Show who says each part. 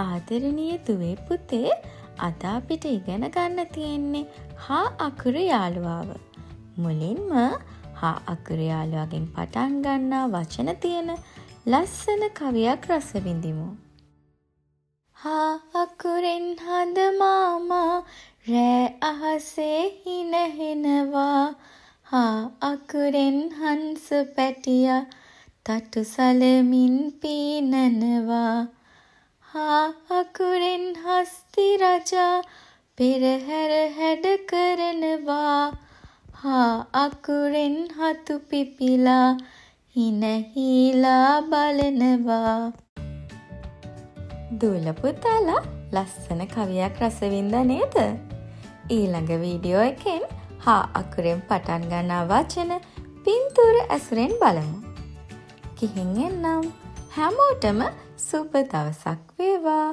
Speaker 1: ආදරණීය දුවේ පුතේ අද අපිට ඉගෙන ගන්න තියෙන්නේ හා අකුරු යාළුවාව. මුලින්ම හා අකුරු යාළුවාගෙන් පටන් ගන්නා වචන තියෙන ලස්සන කවියක් රස විඳිමු. හා අකුරෙන් හඳ මාමා රෑ අහසේ හිනහෙනවා. හා අකුරෙන් හංස පැටියා තටු සලමින් පීනනවා. හා අකුරෙන් හස්ති රජා පෙරහැර හැඩ කරනවා. හා අකුරෙන් හතු පිපිලා හිනහිලා බලනවා. දුවල පුතාලා ලස්සන කවියක් රස වින්දා නේද? ඊළඟ වීඩියෝ එකෙන් හා අකුරෙන් පටන් ගන්නා වචන පින්තූර ඇසුරෙන් බලමු. ගිහින් එන්නම්. හැමෝටම සුබ දවසක් වේවා.